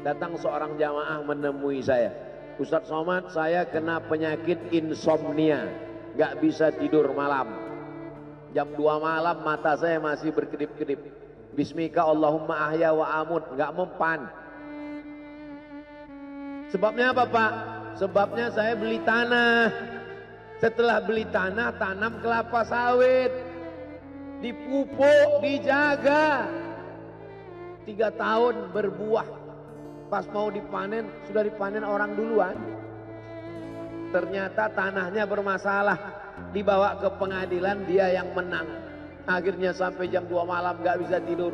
datang seorang jamaah menemui saya. Ustadz Somad, saya kena penyakit insomnia, gak bisa tidur malam. Jam 2 malam mata saya masih berkedip-kedip. Bismika Allahumma ahya wa amut, gak mempan. Sebabnya apa Pak? Sebabnya saya beli tanah. Setelah beli tanah, tanam kelapa sawit, dipupuk, dijaga, 3 tahun berbuah. Pas mau dipanen, sudah dipanen orang duluan. Ternyata tanahnya bermasalah, dibawa ke pengadilan, dia yang menang. Akhirnya sampai jam 2 malam gak bisa tidur.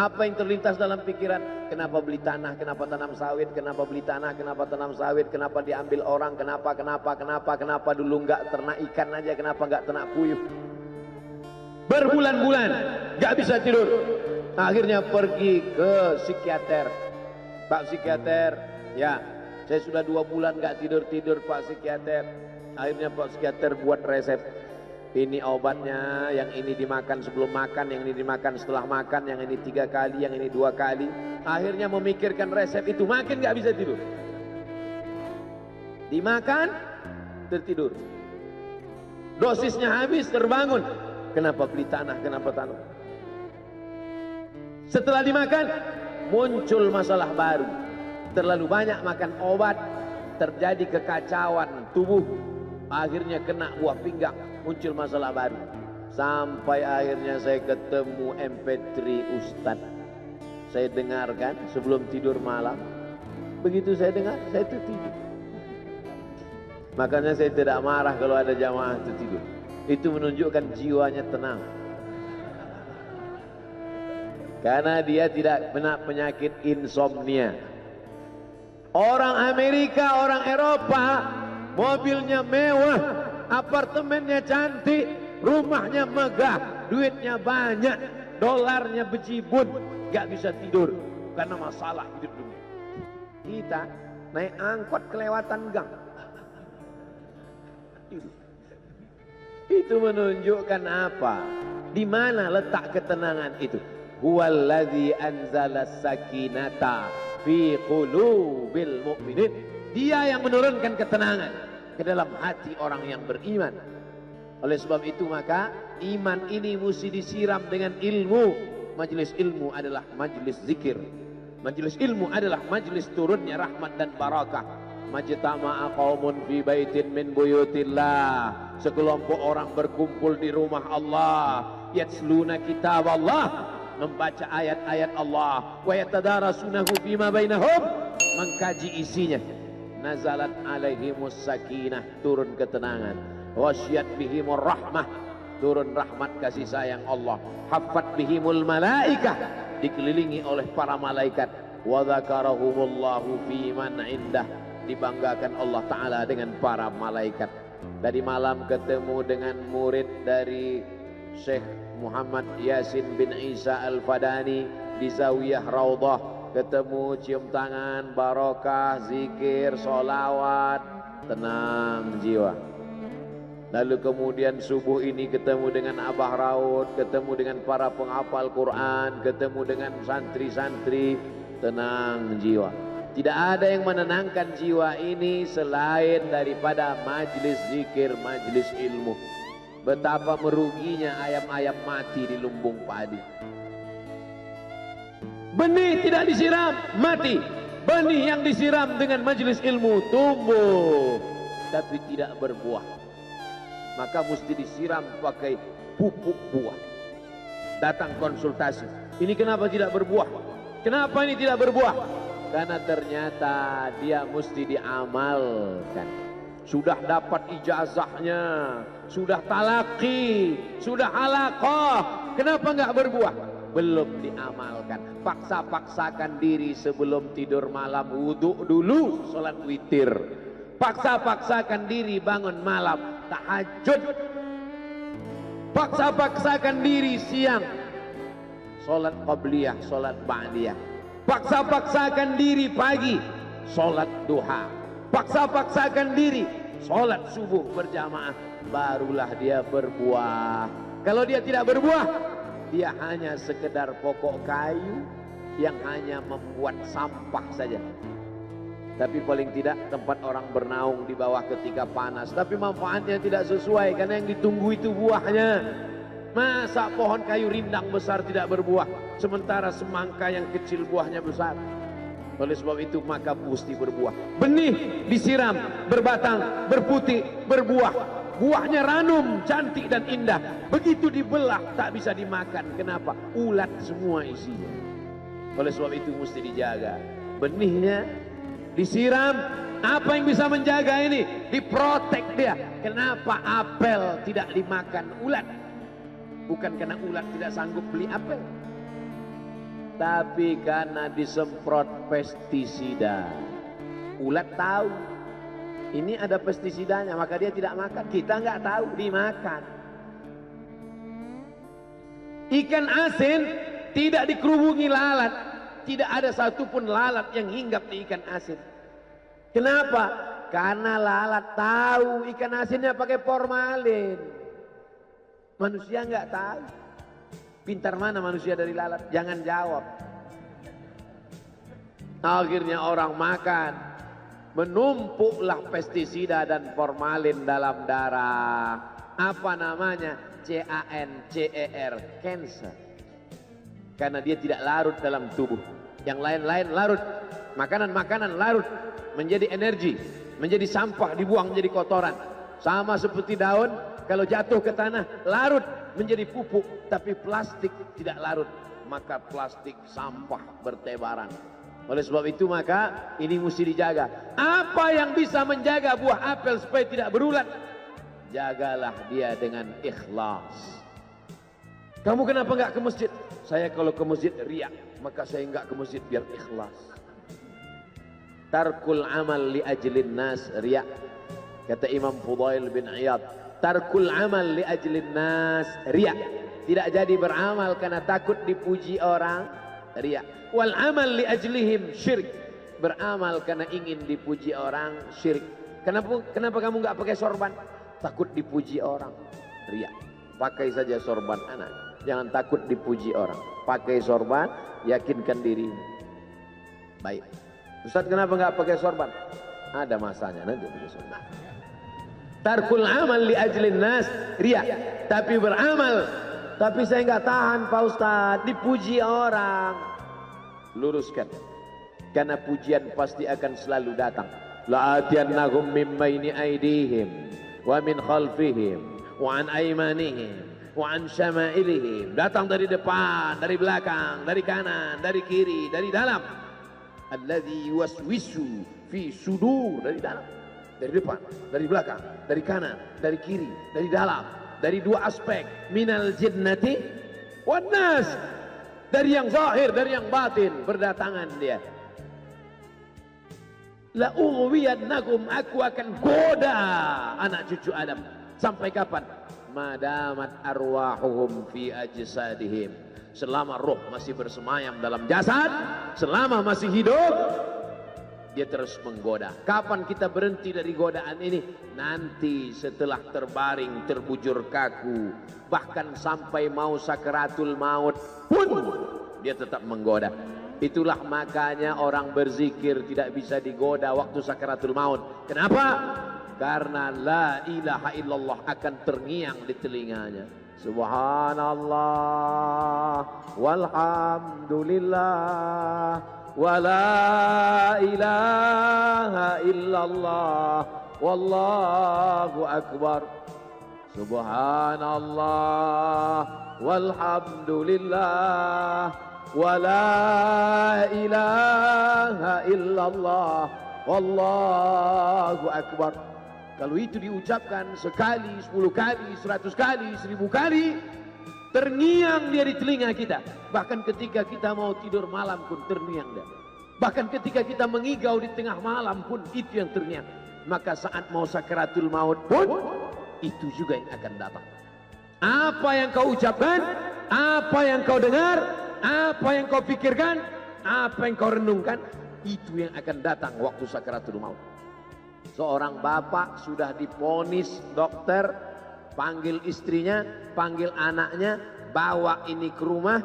Apa yang terlintas dalam pikiran? Kenapa beli tanah, kenapa tanam sawit, kenapa beli tanah, kenapa tanam sawit, kenapa diambil orang, kenapa dulu gak ternak ikan aja, kenapa gak ternak puyuh. Berbulan-bulan gak bisa tidur. Akhirnya pergi ke psikiater. Pak psikiater, ya saya sudah 2 bulan gak tidur-tidur Pak psikiater. Akhirnya Pak psikiater buat resep. Ini obatnya, yang ini dimakan sebelum makan, yang ini dimakan setelah makan, yang ini 3 kali, yang ini 2 kali. Akhirnya memikirkan resep itu, makin gak bisa tidur. Dimakan, tertidur. Dosisnya habis, terbangun. Kenapa beli tanah, kenapa tanam? Setelah dimakan, muncul masalah baru. Terlalu banyak makan obat, terjadi kekacauan tubuh. Akhirnya kena buah pinggang, muncul masalah baru. Sampai akhirnya saya ketemu MP3 Ustadz. Saya dengarkan sebelum tidur malam. Begitu saya dengar, saya tertidur. Makanya saya tidak marah kalau ada jamaah tertidur. Itu menunjukkan jiwanya tenang. Karena dia tidak kena penyakit insomnia. Orang Amerika, orang Eropa, mobilnya mewah, apartemennya cantik, rumahnya megah, duitnya banyak, dolarnya bejibun, gak bisa tidur karena masalah hidup dunia. Kita naik angkot kelewatan gang. Itu menunjukkan apa? Di mana letak ketenangan itu? Huwallazi anzala sakinata fi qulubil mu'minin. Dia yang menurunkan ketenangan ke dalam hati orang yang beriman. Oleh sebab itu maka iman ini mesti disiram dengan ilmu. Majelis ilmu adalah majelis zikir. Majelis ilmu adalah majelis turunnya rahmat dan barakah. Majtama'a qaumun fi baitin min buyutillah. Sekelompok orang berkumpul di rumah Allah. Yatsluna kitab Allah, membaca ayat-ayat Allah. Wa yatadarasunahu fima bainahum, mengkaji isinya. Nazalat alaihimus sakinah, turun ketenangan. Wasyat bihimur rahmah, turun rahmat kasih sayang Allah. Haffat bihimul malaikah, dikelilingi oleh para malaikat. Wa dzakarahumullahu fi man indah, dibanggakan Allah Ta'ala dengan para malaikat. Tadi malam ketemu dengan murid dari Syekh Muhammad Yasin bin Isa Al-Fadani di Zawiyah Raudhah. Ketemu, cium tangan, barokah, zikir, sholawat, tenang jiwa. Lalu kemudian subuh ini ketemu dengan Abah Raud, ketemu dengan para penghafal Quran, ketemu dengan santri-santri, tenang jiwa. Tidak ada yang menenangkan jiwa ini selain daripada majlis zikir, majlis ilmu. Betapa meruginya ayam-ayam mati di lumbung padi. Benih tidak disiram, mati. Benih yang disiram dengan majlis ilmu tumbuh, tapi tidak berbuah. Maka mesti disiram pakai pupuk buah. Datang konsultasi. Ini kenapa tidak berbuah? Kenapa ini tidak berbuah? Karena ternyata dia mesti diamalkan. Sudah dapat ijazahnya, sudah talaqi, sudah halaqah, kenapa enggak berbuah? Belum diamalkan. Paksa-paksakan diri sebelum tidur malam, wudhu dulu, sholat witir. Paksa-paksakan diri bangun malam, tahajud. Paksa-paksakan diri siang, sholat qabliyah, sholat ba'diyah. Paksa-paksakan diri pagi, sholat duha. Paksa-paksakan diri, sholat subuh berjamaah. Barulah dia berbuah. Kalau dia tidak berbuah, dia hanya sekedar pokok kayu yang hanya membuat sampah saja. Tapi paling tidak tempat orang bernaung di bawah ketika panas. Tapi manfaatnya tidak sesuai karena yang ditunggu itu buahnya. Masa pohon kayu rindang besar tidak berbuah, sementara semangka yang kecil buahnya besar. Oleh sebab itu maka mesti berbuah. Benih disiram, berbatang, berputih, berbuah. Buahnya ranum, cantik dan indah. Begitu dibelah tak bisa dimakan. Kenapa? Ulat semua isinya. Oleh sebab itu mesti dijaga. Benihnya disiram. Apa yang bisa menjaga ini? Diprotek dia. Kenapa apel tidak dimakan ulat? Bukan karena ulat tidak sanggup beli apel, tapi karena disemprot pestisida. Ulat tahu ini ada pestisidanya, maka dia tidak makan. Kita nggak tahu, dimakan. Ikan asin tidak dikerubungi lalat. Tidak ada satupun lalat yang hinggap di ikan asin. Kenapa? Karena lalat tahu ikan asinnya pakai formalin. Manusia nggak tahu. Pintar mana manusia dari lalat? Jangan jawab. Akhirnya orang makan, menumpuklah pestisida dan formalin dalam darah. Apa namanya? CANCER, cancer. Karena dia tidak larut dalam tubuh. Yang lain-lain larut. Makanan-makanan larut menjadi energi, menjadi sampah, dibuang menjadi kotoran. Sama seperti daun, kalau jatuh ke tanah larut menjadi pupuk. Tapi plastik tidak larut, maka plastik sampah bertebaran. Oleh sebab itu maka ini mesti dijaga. Apa yang bisa menjaga buah apel supaya tidak berulat? Jagalah dia dengan ikhlas. Kamu kenapa nggak ke masjid? Saya kalau ke masjid riak, maka saya nggak ke masjid biar ikhlas. Tarkul amal li ajlin nas riak. Kata Imam Fudail bin Iyad, tarkul amal li ajlin nas riak. Tidak jadi beramal karena takut dipuji orang, riak. Wal amal li ajlihim syirik. Beramal karena ingin dipuji orang, syirik. Kenapa kamu nggak pakai sorban? Takut dipuji orang, riak. Pakai saja sorban anak, jangan takut dipuji orang. Pakai sorban, yakinkan dirimu. Baik. Ustaz, kenapa nggak pakai sorban? Ada masanya nanti pakai sorban. Tarkul amal li ajlin nas riya. Tapi beramal, tapi saya nggak tahan Pak Ustaz, dipuji orang. Luruskan, karena pujian pasti akan selalu datang. La'atiyannahum min baini aydihim wa min khalfihim wa an aymanihim wa an syama'ilihim. Datang dari depan, dari belakang, dari kanan, dari kiri, dari dalam. Alladzi yuwaswisu fi sudur, dari dalam, dari depan, dari belakang, dari kanan, dari kiri, dari dalam, dari dua aspek, minal jinnati wan nas, dari yang zahir, dari yang batin, berdatangan dia. La ughwiyannakum, aku akan goda anak cucu Adam. Sampai kapan? Madamat arwahuhum fi ajsadihim. Selama roh masih bersemayam dalam jasad, selama masih hidup, dia terus menggoda. Kapan kita berhenti dari godaan ini? Nanti setelah terbaring, terbujur kaku, bahkan sampai mau sakaratul maut pun dia tetap menggoda. Itulah makanya orang berzikir tidak bisa digoda waktu sakaratul maut. Kenapa? Karena la ilaha illallah akan terngiang di telinganya. Subhanallah walhamdulillah wa la ilaha illallah wallahu akbar. Subhanallah walhamdulillah wa la ilaha illallah wallahu akbar. Kalau itu diucapkan sekali, 10 kali, 100 kali, 1000 kali, terngiang dia di telinga kita. Bahkan ketika kita mau tidur malam pun terngiang dia. Bahkan ketika kita mengigau di tengah malam pun itu yang terngiang. Maka saat mau sakaratul maut pun itu juga yang akan datang. Apa yang kau ucapkan, apa yang kau dengar, apa yang kau pikirkan, apa yang kau renungkan, itu yang akan datang waktu sakaratul maut. Seorang bapak sudah divonis dokter, panggil istrinya, panggil anaknya, bawa ini ke rumah,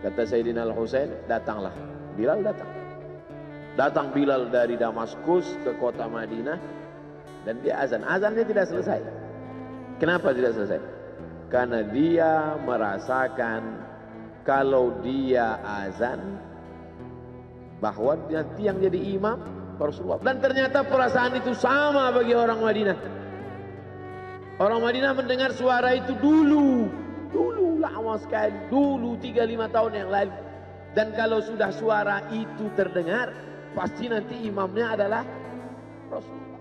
Kata Sayyidina Al-Husain, datanglah. Bilal datang. Datang Bilal dari Damaskus ke kota Madinah dan dia azan. Azannya tidak selesai. Kenapa tidak selesai? Karena dia merasakan kalau dia azan bahwa nanti yang jadi imam Rasulullah. Dan ternyata perasaan itu sama bagi orang Madinah. Orang Madinah mendengar suara itu dulu lama sekali, dulu 3-5 tahun yang lalu. Dan kalau sudah suara itu terdengar, pasti nanti imamnya adalah Rasulullah.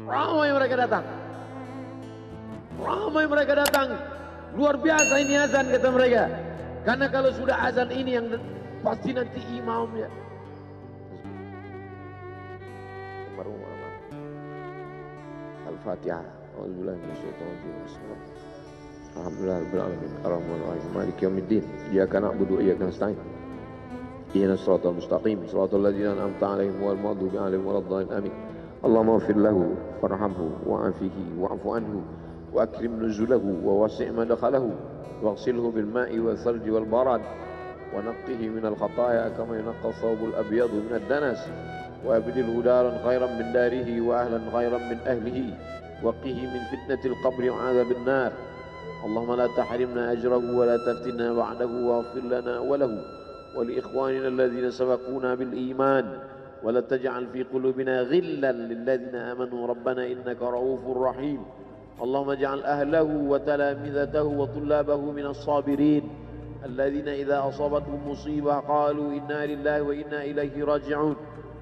Ramai mereka datang. Ramai mereka datang. Luar biasa ini azan, kata mereka. Karena kalau sudah azan ini yang pasti nanti imamnya. Al-Fatihah. A'udzubillahi minasyaitonir rajim. Alhamdulillahirabbil alamin. Arrahmanir rahim. Maliki yaumiddin. Iyyaka na'budu wa iyyaka nasta'in. Ihdinas siratal mustaqim. Siratal ladzina an'amta 'alaihim ghairil maghdubi 'alaihim waladdallin. Amin. Allahumma ighfir lahu warhamhu wa'afihi wa'fu anhu wa akrim nuzulahu wa wasi' madkhalahu waghsilhu bil ma'i wal thalji wal barad wa naqqihi minal khataaya kama yunqqa ath-thawbul abyadu minad danas wa abdilhu daran khairan min darihi wa ahlan khairan min ahlihi وقه من فتنة القبر وعذاب النار اللهم لا تحرمنا أجره ولا تفتنا بعده واغفر لنا وله ولإخواننا الذين سبقونا بالإيمان ولا تجعل في قلوبنا غلا للذين آمنوا ربنا إنك رؤوف رحيم اللهم اجعل أهله وتلامذته وطلابه من الصابرين الذين إذا أصابتهم مصيبة قالوا إنا لله وإنا إليه راجعون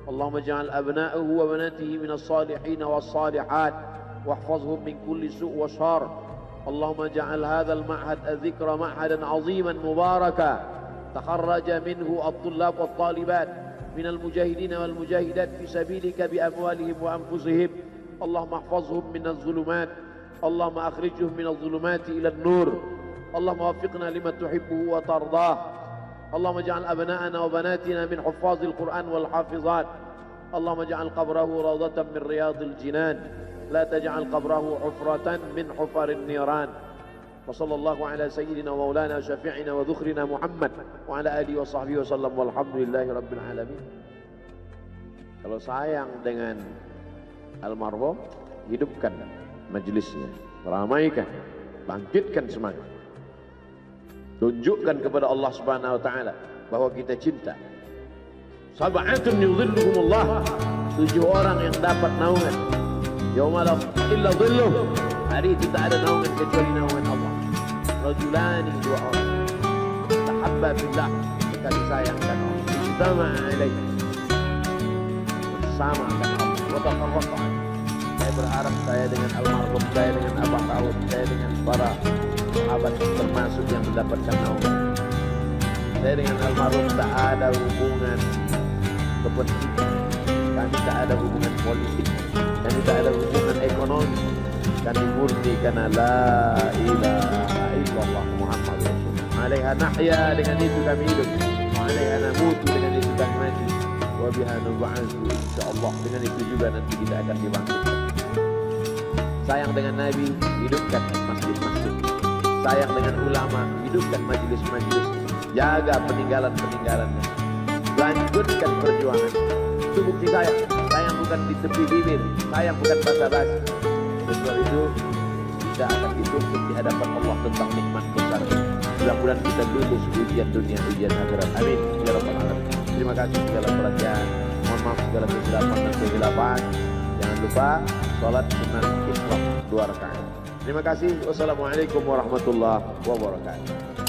اللهم اجعل أبناءه وبناته من الصالحين والصالحات واحفظهم من كل سوء وشر اللهم اجعل هذا المعهد الذكر معهدا عظيما مباركا تخرج منه الطلاب والطالبات من المجاهدين والمجاهدات في سبيلك بأموالهم وأنفسهم اللهم احفظهم من الظلمات اللهم أخرجهم من الظلمات إلى النور اللهم وفقنا لما تحبه وترضاه اللهم اجعل أبناءنا وبناتنا من حفاظ القرآن والحافظات اللهم اجعل قبره روضة من رياض الجنان لا تجعل قبره حفرة من حفر النيران وصلى الله على سيدنا ومولانا شفيعنا وذخرنا محمد وعلى آله وصحبه وسلم والحمد لله رب العالمين. Kalau sayang dengan almarhum, hidupkan majelisnya, ramaikan, bangkitkan semangat, tunjukkan kepada Allah Subhanahu wa taala bahwa kita cinta. Sab'atun yudhilluhumullah, 7 orang yang dapat naungan yauma la illa dhilluh, hari itu tak ada naungan kecuali naungan Allah. Rajulani, 2 orang tahabba billah, mereka disayangkan Allah, ijtama'a ilaihi, bersama akan Allah, wa tafarraqa. Saya berharap saya dengan almarhum, saya dengan Abah Taud, saya dengan para sahabat termasuk yang mendapatkan naungan. Saya dengan almarhum tak ada hubungan kepentingan, kami tak ada hubungan politik, kami tak ada hubungan ekonomi, kami murni karena la ilaha illallah Muhammad Rasulullah. Alaiha nahya, dengan itu kami hidup, alaiha namutu, dengan itu kami mati, wa biha nub'atsu, insyaallah dengan itu juga nanti kita akan dibangkitkan. Sayang dengan Nabi, hidupkan masjid-masjid. Sayang dengan ulama, hidupkan majelis-majelis. Jaga peninggalan-peninggalannya, lanjutkan perjuangan. Itu bukti sayang. Sayang bukan di tepi bibir, sayang bukan basa-basi. Sebab itu kita akan dituntut di hadapan Allah tentang nikmat besar. Mudah-mudahan kita lulus ujian dunia, ujian akhirat. Amin ya rabbal alamin. Terima kasih segala perhatian. Mohon maaf segala kesilapan dan kehilapan. Jangan lupa salat sunat isyraq 2 rakaat. Terima kasih. Wassalamualaikum warahmatullahi wabarakatuh.